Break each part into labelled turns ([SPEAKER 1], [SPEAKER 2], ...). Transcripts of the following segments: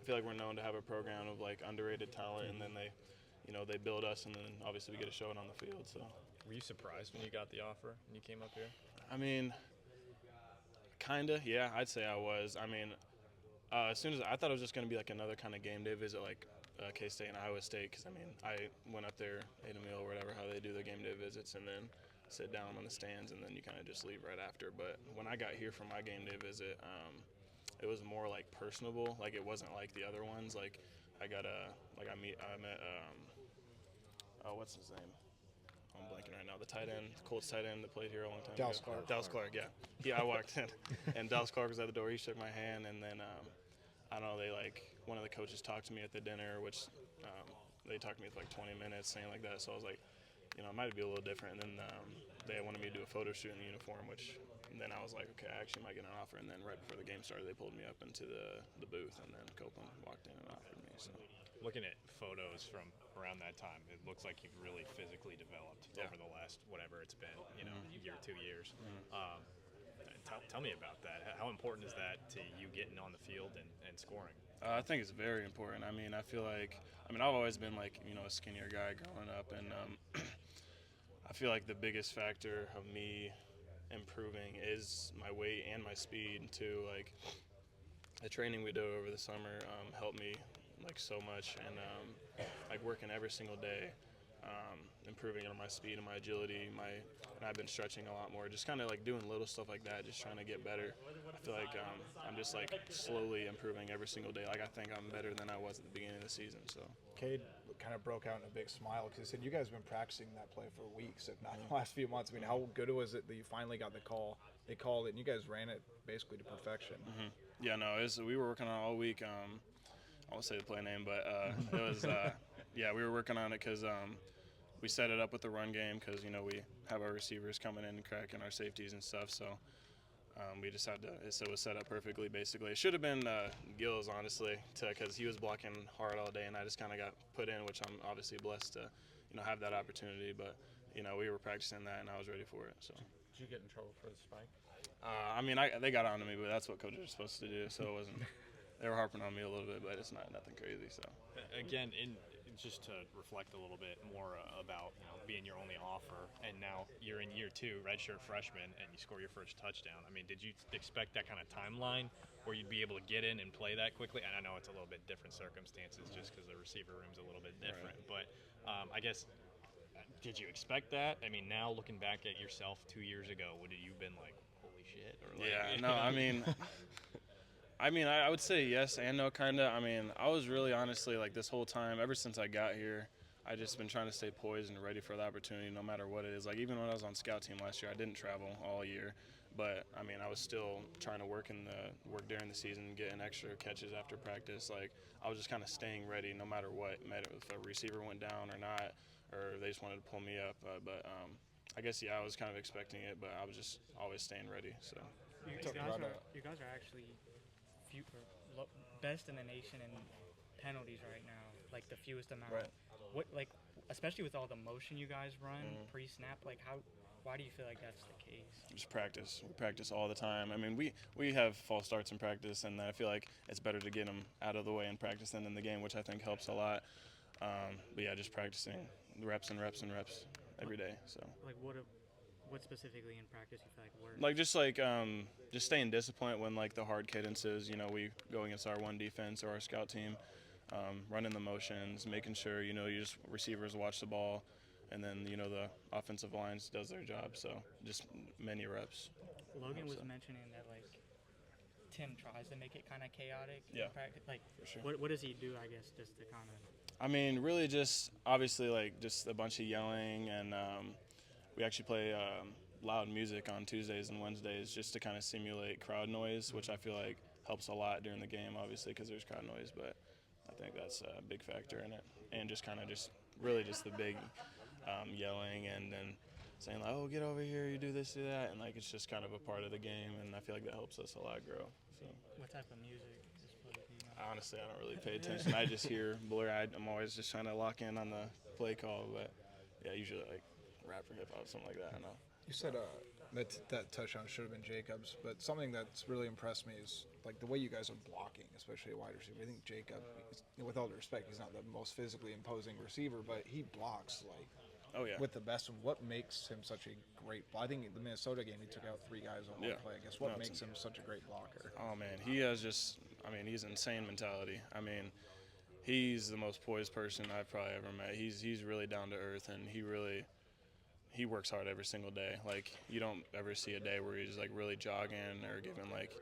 [SPEAKER 1] I feel like we're known to have a program of like underrated talent, and then they build us, and then obviously we get to show it on the field. So.
[SPEAKER 2] Were you surprised when you got the offer and you came up here?
[SPEAKER 1] I mean, kinda, yeah. I'd say I was. I mean, as soon as I thought it was just gonna be like another kind of game day visit, like K-State and Iowa State, because I mean, I went up there, ate a meal or whatever, how they do their game day visits, and then sit down on the stands, and then you kind of just leave right after. But when I got here for my game day visit, it was more like personable. Like it wasn't like the other ones. Like I got I met what's his name? I'm blanking right now. The tight end, the Colts tight end that played here a long time
[SPEAKER 3] Dallas
[SPEAKER 1] ago.
[SPEAKER 3] Clark.
[SPEAKER 1] Dallas Clark, yeah. Yeah, I walked in, and Dallas Clark was at the door. He shook my hand, and then I don't know. One of the coaches talked to me at the dinner, which they talked to me for like 20 minutes, saying like that. So I was like, it might be a little different. And then they wanted me to do a photo shoot in the uniform, which then I was like, okay, I actually might get an offer. And then right before the game started, they pulled me up into the booth, and then Copeland walked in and offered me. So.
[SPEAKER 2] Looking at photos from around that time, it looks like you've really physically developed over the last whatever it's been, year, 2 years. Tell me about that. How important is that to you getting on the field and scoring?
[SPEAKER 1] I think it's very important. I mean, I feel like I've always been like a skinnier guy growing up, and I feel like the biggest factor of me improving is my weight and my speed too. Like the training we do over the summer helped me like so much, and like working every single day, improving on my speed and my agility. And I've been stretching a lot more, just kind of like doing little stuff like that, just trying to get better. I feel like I'm just like slowly improving every single day. Like I think I'm better than I was at the beginning of the season. So.
[SPEAKER 3] Cade kind of broke out in a big smile because he said you guys have been practicing that play for weeks, if not the last few months. I mean, how good was it that you finally got the call? They called it, and you guys ran it basically to perfection.
[SPEAKER 1] Mm-hmm. Yeah, no, we were working on it all week. I won't say the play name, but it was we were working on it because we set it up with the run game because we have our receivers coming in and cracking our safeties and stuff. So we just had to. So it was set up perfectly. Basically, it should have been Gills, honestly, because he was blocking hard all day, and I just kind of got put in, which I'm obviously blessed to have that opportunity. But we were practicing that, and I was ready for it. So.
[SPEAKER 4] Did you get in trouble for the spike?
[SPEAKER 1] They got on to me, but that's what coaches are supposed to do. So it wasn't. They were harping on me a little bit, but it's nothing crazy. So
[SPEAKER 2] again, just to reflect a little bit more about being your only offer, and now you're in year 2, redshirt freshman, and you score your first touchdown. I mean, did you expect that kind of timeline where you'd be able to get in and play that quickly? And I know it's a little bit different circumstances just because the receiver room's a little bit different, but I guess. Did you expect that? I mean, now looking back at yourself 2 years ago, would you been like, holy shit? Or like,
[SPEAKER 1] yeah, no, I would say yes and no, kind of. I mean, I was really honestly like this whole time, ever since I got here, I just been trying to stay poised and ready for the opportunity no matter what it is. Like even when I was on scout team last year, I didn't travel all year, but I mean, I was still trying to work during the season, getting extra catches after practice. Like I was just kind of staying ready no matter what, if a receiver went down or not, or they just wanted to pull me up. I guess I was kind of expecting it, but I was just always staying ready. So
[SPEAKER 5] you guys are actually best in the nation in penalties right now, like the fewest amount.
[SPEAKER 3] Right.
[SPEAKER 5] What, like, especially with all the motion you guys run pre-snap, like why do you feel like that's the case?
[SPEAKER 1] Just practice. We practice all the time. I mean, we have false starts in practice, and I feel like it's better to get them out of the way in practice than in the game, which I think helps a lot. But yeah, just practicing reps and reps and reps every day. So.
[SPEAKER 5] Like what specifically in practice you feel like works?
[SPEAKER 1] Like just staying disciplined when like the hard cadences, we go against our one defense or our scout team, running the motions, making sure you just receivers watch the ball, and then the offensive lines does their job. So just many reps.
[SPEAKER 5] Logan was mentioning that like Tim tries to make it kind of chaotic.
[SPEAKER 1] Yeah.
[SPEAKER 5] In practice. Like
[SPEAKER 1] for sure.
[SPEAKER 5] What does he do? I guess just to kind of.
[SPEAKER 1] I mean, really, just obviously like just a bunch of yelling, and we actually play loud music on Tuesdays and Wednesdays just to kind of simulate crowd noise, which I feel like helps a lot during the game, obviously, because there's crowd noise. But I think that's a big factor in it, and just kind of just the big yelling and then saying like, "Oh, get over here! You do this, do that," and like it's just kind of a part of the game, and I feel like that helps us a lot grow. So.
[SPEAKER 5] What type of music?
[SPEAKER 1] Honestly, I don't really pay attention. I just hear blur. I'm always just trying to lock in on the play call, but yeah, usually like rap or hip hop, something like that. I know.
[SPEAKER 3] You said that touchdown should have been Jacob's. But something that's really impressed me is like the way you guys are blocking, especially a wide receiver. I think Jacob, with all due respect, he's not the most physically imposing receiver, but he blocks like with the best. And what makes him such a great? I think in the Minnesota game he took out 3 guys on one play. I guess what makes him such a great blocker?
[SPEAKER 1] Oh man, he has just. I mean, he's insane mentality. I mean, he's the most poised person I've probably ever met. He's really down to earth, and he works hard every single day. Like, you don't ever see a day where he's like really jogging or giving like,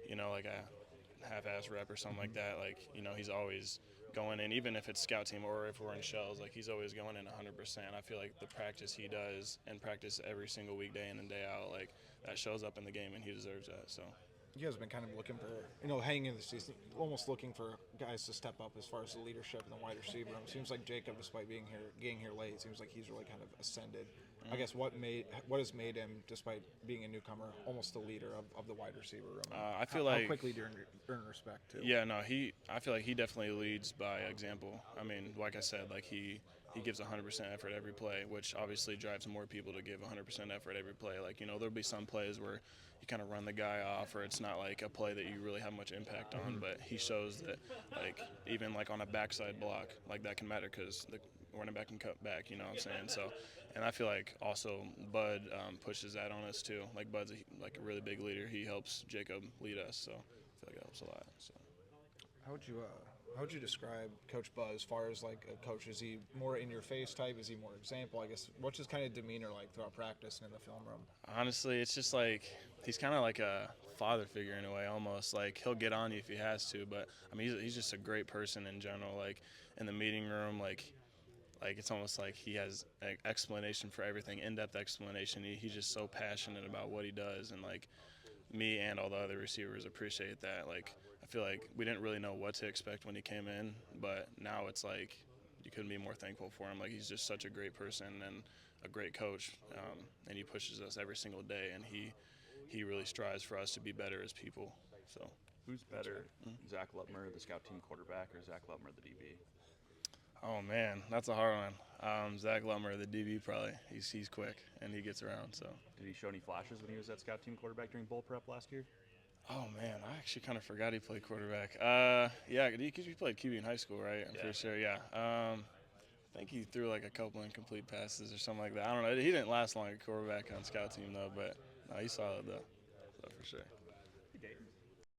[SPEAKER 1] like a half-ass rep or something like that. Like, he's always going in, even if it's scout team or if we're in shells, like he's always going in 100%. I feel like the practice he does and practice every single week, day in and day out, like that shows up in the game, and he deserves that. So.
[SPEAKER 3] You guys have been kind of looking for, hanging in the season, almost looking for guys to step up as far as the leadership in the wide receiver room. It seems like Jacob, despite getting here late, it seems like he's really kind of ascended. I guess what has made him, despite being a newcomer, almost the leader of the wide receiver room?
[SPEAKER 1] I feel like
[SPEAKER 3] how quickly do you earn respect too?
[SPEAKER 1] Yeah, no, I feel like he definitely leads by example. I mean, like I said, like he gives 100% effort every play, which obviously drives more people to give 100% effort every play. Like, there'll be some plays where you kind of run the guy off, or it's not like a play that you really have much impact on, but he shows that, like, even like on a backside block, like that can matter because the running back can cut back, you know what I'm saying? So, and I feel like also Bud pushes that on us too. Like, Bud's a really big leader. He helps Jacob lead us, so I feel like it helps a lot. So.
[SPEAKER 3] How would you describe Coach Bud as far as like a coach? Is he more in your face type? Is he more example? I guess what's his kind of demeanor like throughout practice and in the film room?
[SPEAKER 1] Honestly, it's just like he's kind of like a father figure in a way, almost. Like, he'll get on you if he has to, but I mean he's just a great person in general. Like, in the meeting room, like it's almost like he has an explanation for everything, in-depth explanation. He's just so passionate about what he does, and like me and all the other receivers appreciate that. Like, I feel like we didn't really know what to expect when he came in, but now it's like you couldn't be more thankful for him. Like, he's just such a great person and a great coach, and he pushes us every single day, and he really strives for us to be better as people. So,
[SPEAKER 4] who's better, Zach Lutmer, the scout team quarterback, or Zach Lutmer, the DB?
[SPEAKER 1] Oh man, that's a hard one. Zach Lutmer, the DB, probably. He's quick and he gets around. So.
[SPEAKER 4] Did he show any flashes when he was that scout team quarterback during bowl prep last year?
[SPEAKER 1] Oh man, I actually kind of forgot he played quarterback. Yeah, because he played QB in high school, right? I'm pretty sure. Yeah. I think he threw like a couple incomplete passes or something like that. I don't know. He didn't last long at quarterback on scout team though, but no, he's solid though. So for sure.